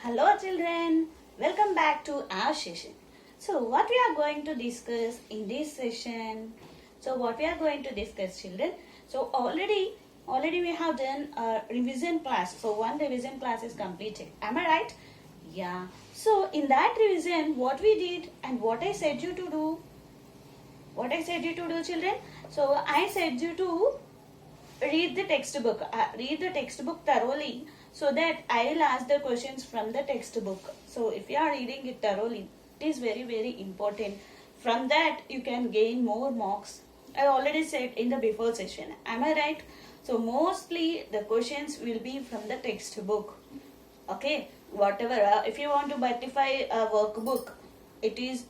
Hello children, welcome back to our session. So what we are going to discuss in this session? So what we are going to discuss children? So already we have done a revision class. So one revision class is completed. Am I right? Yeah. So in that revision what we did and what I said you to do? What I said you to do children? So I said you to read the textbook. Read the textbook thoroughly so that I will ask the questions from the textbook. So if you are reading it thoroughly, it is very important. From that you can gain more marks. I already said in the before session. Am I right? So mostly the questions will be from the textbook. Okay, whatever. If you want to buttify a workbook, it is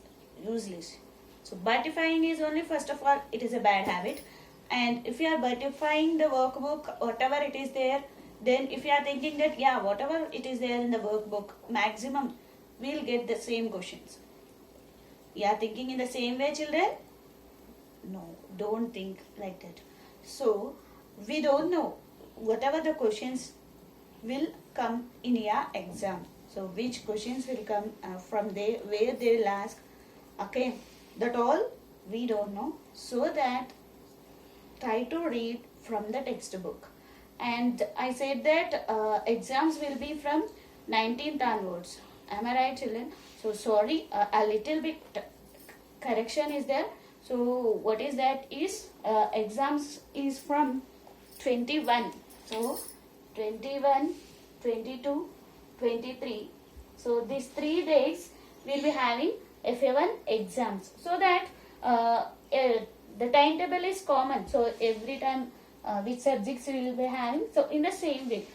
useless. So buttifying is only, first of all, it is a bad habit. And if you are buttifying the workbook, whatever it is there, then if you are thinking that yeah, whatever it is there in the workbook, maximum we'll get the same questions. You are thinking in the same way, children? No, don't think like that. So we don't know whatever the questions will come in your exam. So which questions will come from there, where they will ask. Okay, that all we don't know. So that try to read from the textbook. And I said that exams will be from 19th onwards. Am I right, children? So sorry, a little bit correction is there. So what is that is exams is from 21. So 21, 22, 23. So these 3 days we'll be having FA1 exams. So that the timetable is common. So every time which subjects we will be having. So in the same way,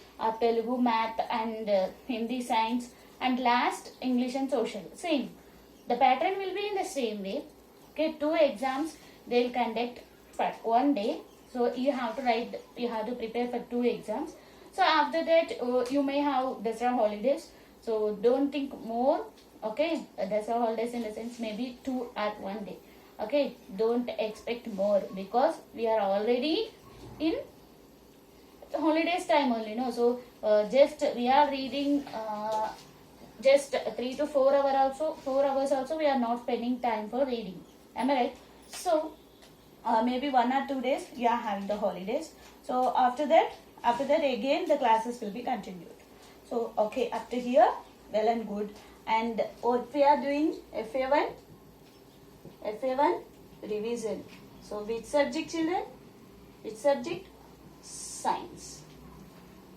Telugu, math and Hindi, science, and last English and social. Same. The pattern will be in the same way. Okay, 2 exams they will conduct for 1 day. So you have to write, you have to prepare for 2 exams. So after that you may have Dasara holidays. So don't think more. Okay, Dasara holidays in the sense maybe 2 at 1 day. Okay, don't expect more because we are already in holidays time only, no? So just we are reading just 3 to 4 hours also, 4 hours also we are not spending time for reading. Am I right? So maybe 1 or 2 days you are having the holidays. So after that again the classes will be continued. So okay, up to here well and good. And what we are doing, FA1 revision. So which subject, children? Which subject? Science.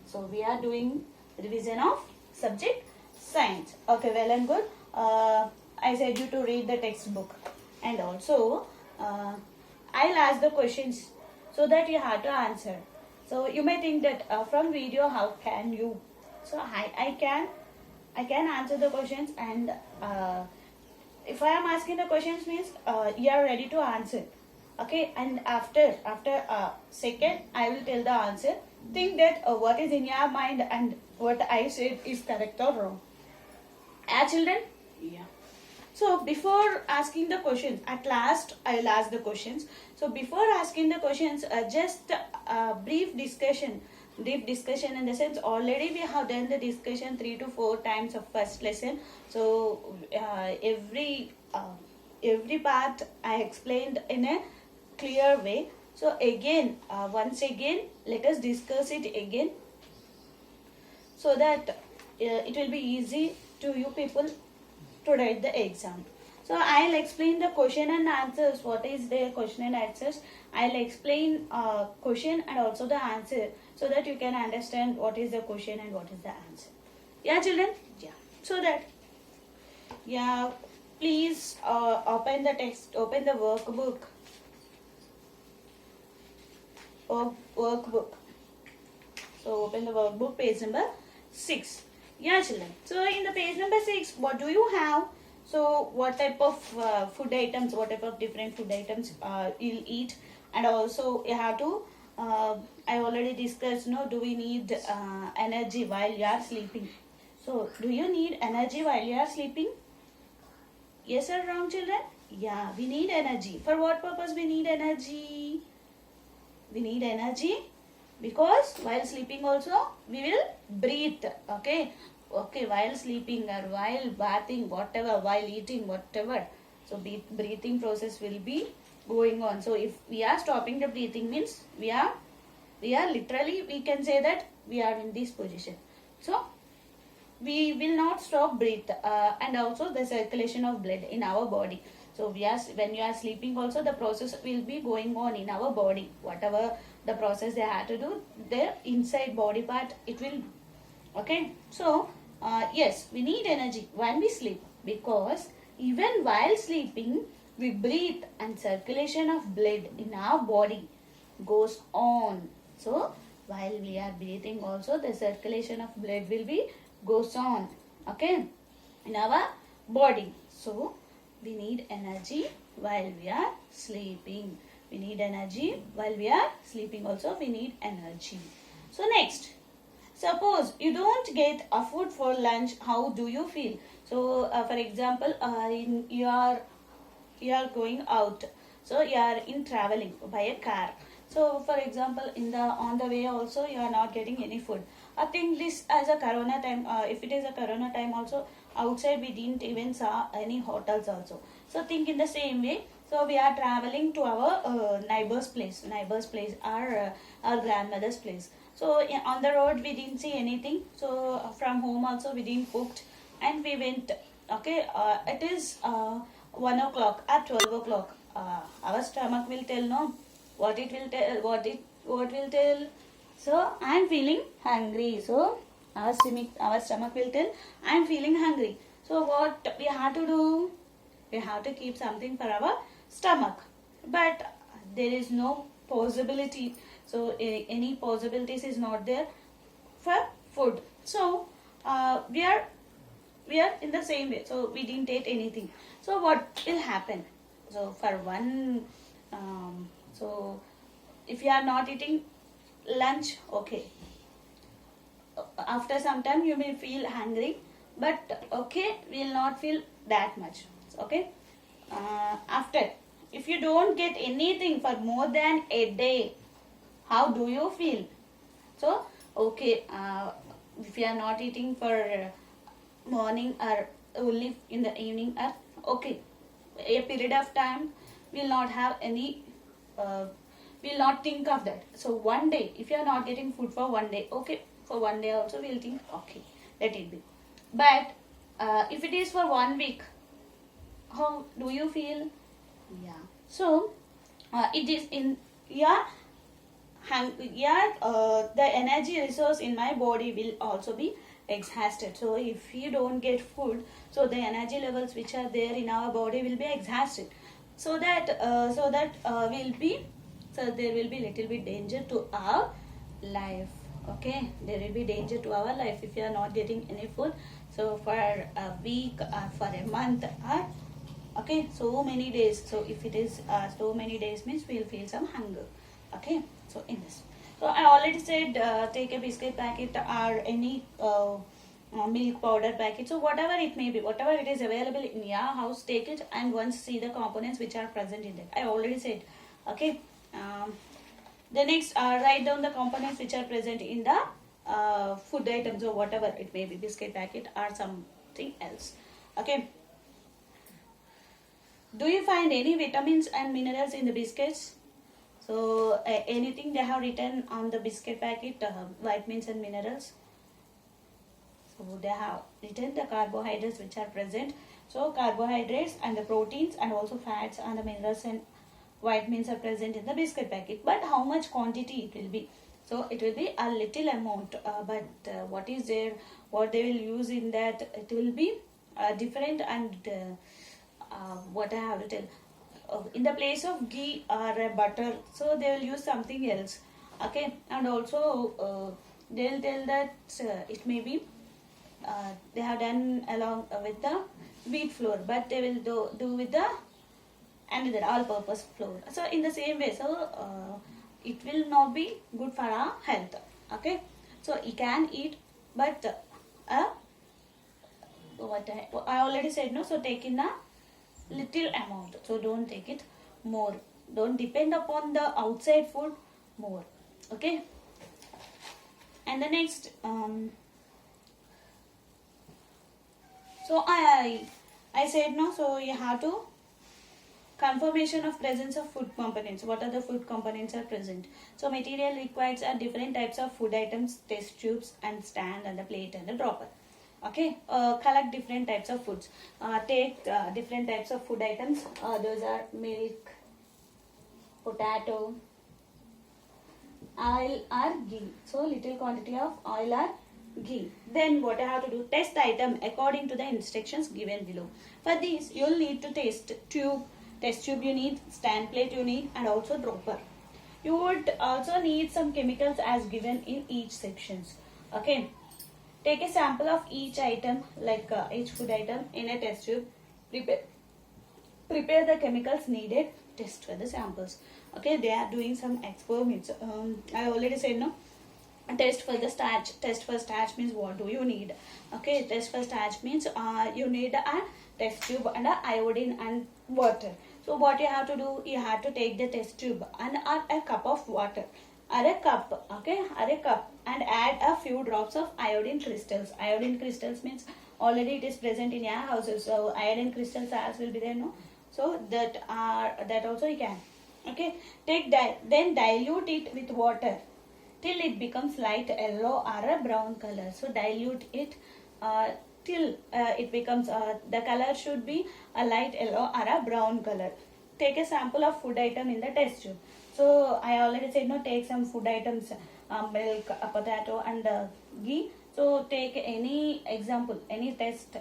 So we are doing revision of subject science. Okay, well and good. I said you to read the textbook. And also I'll ask the questions so that you have to answer. So you may think that from video how can you? So I can answer the questions, and if I am asking the questions means you are ready to answer. Okay, and after a second I will tell the answer. Think that what is in your mind and what I said is correct or wrong. Children? Yeah. So before asking the questions, at last I will ask the questions. So before asking the questions, just a brief discussion in the sense already we have done the discussion 3 to 4 times of first lesson. So every part I explained in a clear way. So again once again let us discuss it again so that it will be easy to you people to write the exam. So I'll explain the question and answers. What is the question and answers? I'll explain question and also the answer so that you can understand what is the question and what is the answer. Yeah, children? Yeah. So that, yeah, please open the text, open the workbook. Workbook. So open the workbook, page number 6. Yeah, children. So in the page number 6, what do you have? So what type of food items, what type of different food items you'll eat, and also you have to, I already discussed, no, do we need energy while you are sleeping? So do you need energy while you are sleeping? Yes or wrong, children? Yeah, we need energy. For what purpose we need energy? We need energy because while sleeping also we will breathe. Okay, okay, while sleeping or while bathing, whatever, while eating, whatever. So breathing process will be going on. So if we are stopping the breathing means we are literally, we can say that we are in this position. So we will not stop breathe, and also the circulation of blood in our body. So when you are sleeping also, the process will be going on in our body, whatever the process they have to do, their inside body part, it will. Okay, so yes, we need energy when we sleep, because even while sleeping we breathe and circulation of blood in our body goes on. So while we are breathing also, the circulation of blood will be goes on, okay, in our body. So we need energy while we are sleeping. We need energy while we are sleeping also, we need energy. So next, suppose you don't get a food for lunch, how do you feel? So for example, you are going out, so you are in traveling by a car. So for example, in the on the way also you are not getting any food. I think this as a corona time, if it is a corona time also, outside we didn't even saw any hotels also. So think in the same way. So we are traveling to our neighbor's place, our grandmother's place. So on the road we didn't see anything. So from home also we didn't cooked, and we went. Okay, it is 1 o'clock at 12 o'clock. Our stomach will tell no, what it will tell, what will tell. So I am feeling hungry. So our stomach will tell I am feeling hungry. So what we have to do? We have to keep something for our stomach, but there is no possibility. So any possibilities is not there for food. So we are in the same way. So we didn't eat anything. So what will happen? So for one, so if you are not eating lunch, okay, after some time you may feel hungry, but okay, will not feel that much. Okay, after, if you don't get anything for more than a day, how do you feel? So okay, if you are not eating for morning or only in the evening, or okay, a period of time will not have any, will not think of that. So one day, if you are not getting food for one day, okay, for one day also we'll think okay, let it be. But if it is for 1 week, how do you feel? Yeah. So it is in, yeah, the energy resource in my body will also be exhausted. So if you don't get food, so the energy levels which are there in our body will be exhausted. So that will be, so there will be little bit danger to our life. Okay, there will be danger to our life if you are not getting any food. So for a week, for a month, or okay, so many days. So if it is so many days means we will feel some hunger. Okay, so in this, so I already said take a biscuit packet or any milk powder packet. So whatever it may be, whatever it is available in your house, take it and once see the components which are present in it. I already said. Okay, the next, write down the components which are present in the food items or whatever it may be, biscuit packet or something else. Okay, do you find any vitamins and minerals in the biscuits? So anything they have written on the biscuit packet, vitamins and minerals. So they have written the carbohydrates which are present. So carbohydrates and the proteins and also fats and the minerals and vitamins are present in the biscuit packet. But how much quantity it will be? So it will be a little amount, but what is there, what they will use in that, it will be different. And what I have to tell, in the place of ghee or butter, so they will use something else. Okay, and also they'll tell that it may be they have done along with the wheat flour, but they will do with the another all-purpose flour. So in the same way, so it will not be good for our health. Okay, so you can eat, but what I already said, no, so take in a little amount, so don't take it more, don't depend upon the outside food more. Okay, and the next, So I said no, so you have to confirmation of presence of food components. What are the food components are present? So material required are different types of food items, test tubes and stand and a plate and a dropper. Okay, collect different types of foods. Take different types of food items. Those are milk, potato, oil or ghee. So little quantity of oil or ghee. Then what I have to do? Test the item according to the instructions given below. For this, you will need to test tube you need, stand plate you need, and also dropper. You would also need some chemicals as given in each sections. Okay. Take a sample of each item, like each food item in a test tube. Prepare the chemicals needed. Test for the samples. Okay, they are doing some experiments. I already said no. Test for the starch. Test for starch means what do you need? Okay, test for starch means you need a test tube and a iodine and water. So what you have to do? You have to take the test tube and a cup of water, or a cup, okay, or a cup, and add a few drops of iodine crystals. Iodine crystals means already it is present in your houses. So iodine crystals as will be there, no? So that also you can. Okay, then dilute it with water till it becomes light yellow or a brown color. So dilute it till it becomes the color should be a light yellow or a brown color. Take a sample of food item in the test tube. So I already said no, take some food items, milk, potato and ghee. So take any example, any test,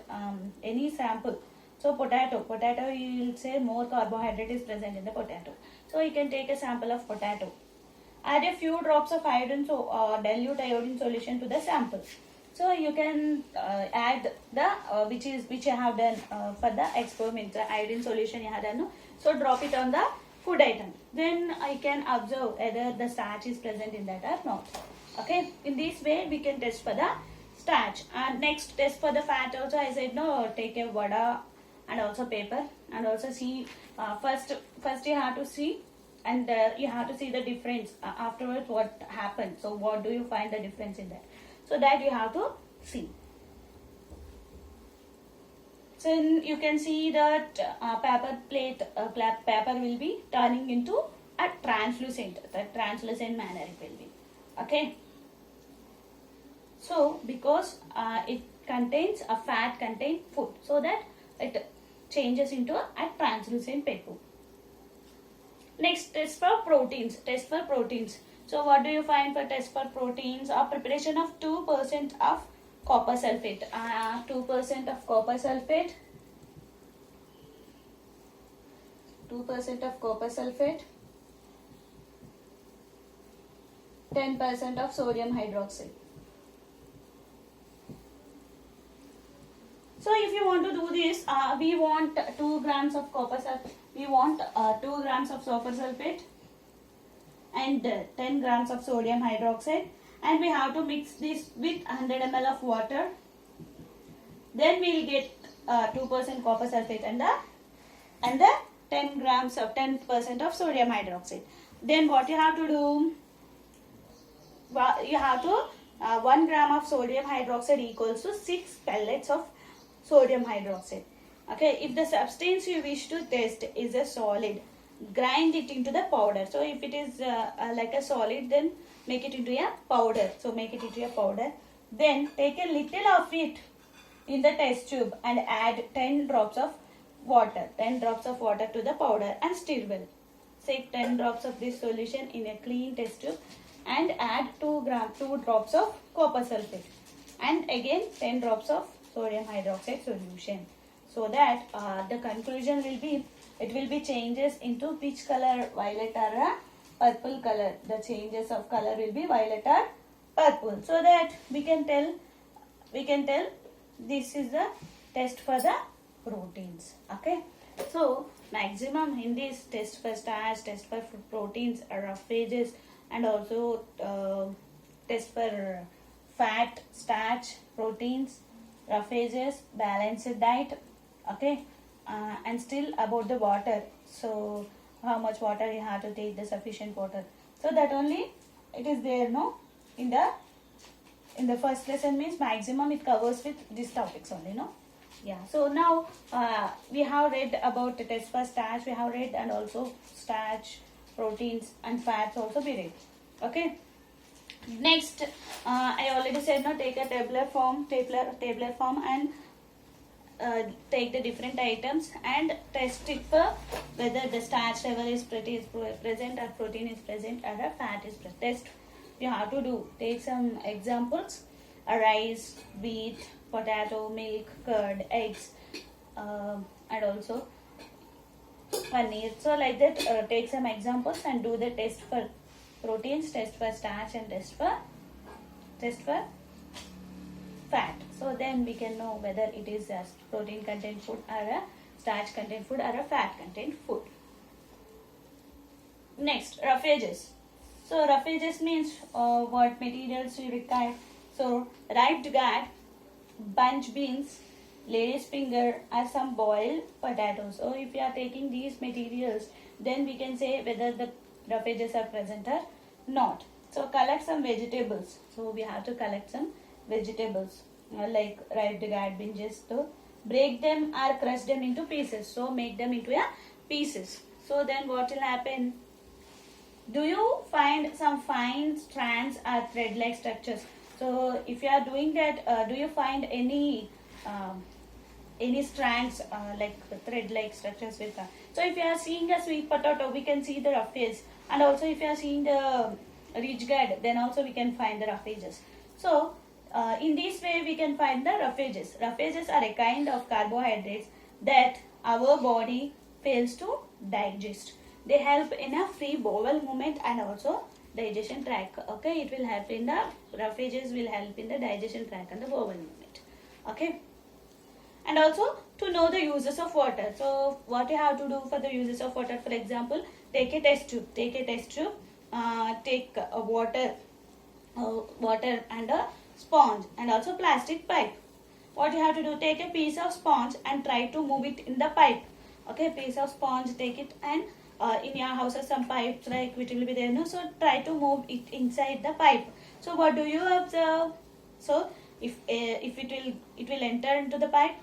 any sample. So potato you will say more carbohydrate is present in the potato. So you can take a sample of potato. Add a few drops of iodine, so dilute iodine solution to the sample. So you can add the which I have done for the experiment, the iodine solution you have done. No? So drop it on the food item. Then I can observe whether the starch is present in that or not. Okay, in this way we can test for the starch. And next test for the fat also I said no, take a vada and also paper and also see first you have to see and you have to see the difference afterwards what happened. So what do you find the difference in that? So that you have to see. So you can see that paper will be turning into a translucent. The translucent manner it will be. Okay. So because it contains a fat contain food, so that it changes into a translucent paper. Next, test for proteins. Test for proteins. So what do you find for test for proteins? A preparation of 2% of copper sulfate. 2% of copper sulfate. 2% of copper sulfate. 10% of sodium hydroxide. So if you want to do this, we want 2 grams of copper sulfate. We want 2 grams of copper sulfate and 10 grams of sodium hydroxide, and we have to mix this with 100 ml of water. Then we will get 2% copper sulfate and the 10% of sodium hydroxide. Then what you have to do? You have to 1 gram of sodium hydroxide equals to 6 pellets of sodium hydroxide. Okay, if the substance you wish to test is a solid, grind it into the powder. So if it is like a solid, then make it into a powder. So make it into a powder. Then take a little of it in the test tube and add 10 drops of water. 10 drops of water to the powder and stir well. Take 10 drops of this solution in a clean test tube and add 2 drops of copper sulfate and again 10 drops of sodium hydroxide solution. So that the conclusion will be, it will be changes into which color? Violet or purple color. The changes of color will be violet or purple. So that we can tell this is the test for the proteins. Okay. So maximum in this test for starch, test for proteins, roughages, and also test for fat, starch, proteins, roughages, balanced diet. Okay, and still about the water. So how much water you have to take, the sufficient water. So that only it is there, no? In the first lesson means maximum it covers with these topics only, no? Yeah, so now we have read about the test for starch, we have read, and also starch, proteins and fats also we read. Okay. Next, I already said now take a tabular form and take the different items and test it for whether the starch level is present or protein is present or a fat is present. Test you have to do. Take some examples: rice, wheat, potato, milk, curd, eggs, and also paneer. So like that, take some examples and do the test for proteins, test for starch, and test for fat. So then we can know whether it is a protein content food or a starch content food or a fat content food. Next, roughages. So roughages means what materials we require. So ripe gourd, bunch beans, lady's finger, or some boiled potatoes. So if you are taking these materials, then we can say whether the roughages are present or not. So collect some vegetables. So we have to collect some vegetables like ripe gourd, binges. So break them or crush them into pieces. So make them into a pieces. So then what will happen? Do you find some fine strands or thread-like structures? So if you are doing that, do you find any strands like thread-like structures with that? So if you are seeing a sweet potato, we can see the roughage, and also if you are seeing the rich gourd, then also we can find the roughages. So in this way we can find the roughages. Roughages are a kind of carbohydrates that our body fails to digest. They help in a free bowel movement and also digestion tract. Okay, it will help in the roughages will help in the digestion tract and the bowel movement. Okay, and also to know the uses of water. So what you have to do for the uses of water? For example, take a test tube. Take a water and a sponge and also plastic pipe. What you have to do? Take a piece of sponge and try to move it in the pipe. Okay, piece of sponge, take it, and in your house some pipes like which will be there, no? So try to move it inside the pipe. So what do you observe? So if it will enter into the pipe?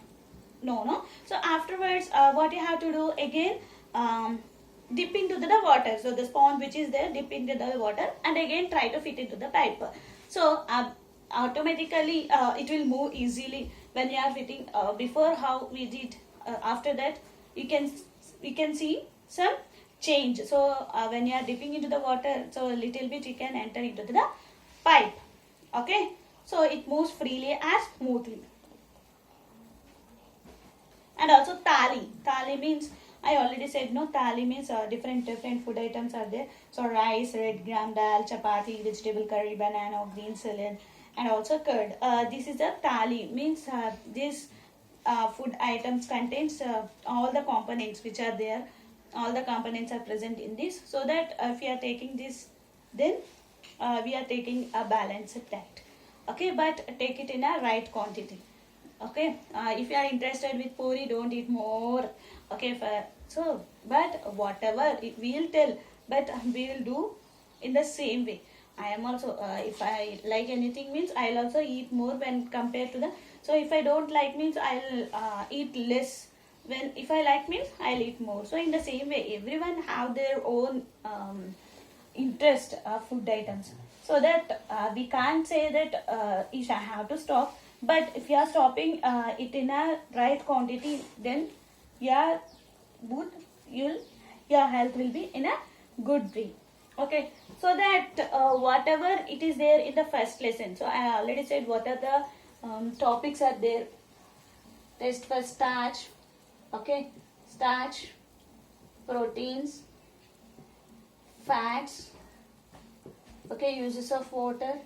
No. So afterwards, what you have to do again? Dip into the water. So the sponge which is there, dip into the water and again try to fit into the pipe. So automatically it will move easily when you are fitting. Before how we did, after that we can see some change. So when you are dipping into the water, so a little bit you can enter into the pipe. Okay, so it moves freely and smoothly. And also thali means, I already said, no, thali means different food items are there. So rice, red gram dal, chapati, vegetable curry, banana, green salad, and also curd. This is a thali, means this food items contains all the components which are there. All the components are present in this, so that if we are taking this, then we are taking a balanced diet. Okay, but take it in a right quantity. Okay, if you are interested with puri, don't eat more. Okay, but whatever we will tell, but we will do in the same way. I am also if I like anything means I'll also eat more when compared to the. So if I don't like means I'll eat less. When if I like means I'll eat more. So in the same way, everyone have their own interest of food items. So that we can't say that I have to stop. But if you are stopping it in a right quantity, then your health will be in a good way. Okay, so that whatever it is there in the first lesson. So I already said what are the topics are there. Test for starch. Okay, starch, proteins, fats. Okay, uses of water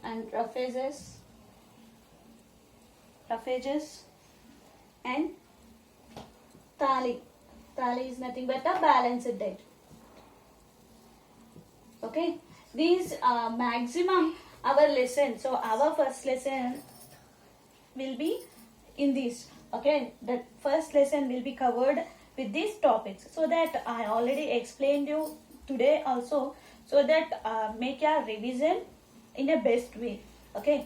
and roughages and thali. Thali is nothing but a balanced diet. Okay, these maximum our lesson. So our first lesson will be in this. Okay, the first lesson will be covered with these topics. So that I already explained you today also. So that make your revision in a best way. Okay,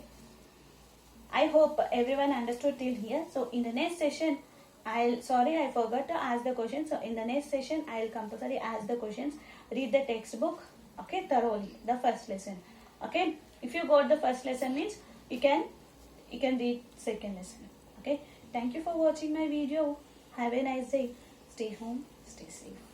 I hope everyone understood till here. So in the next session, I forgot to ask the questions. So in the next session, I'll compulsory ask the questions. Read the textbook, okay, thoroughly. The first lesson, okay. If you got the first lesson means you can read second lesson, okay. Thank you for watching my video. Have a nice day. Stay home, stay safe.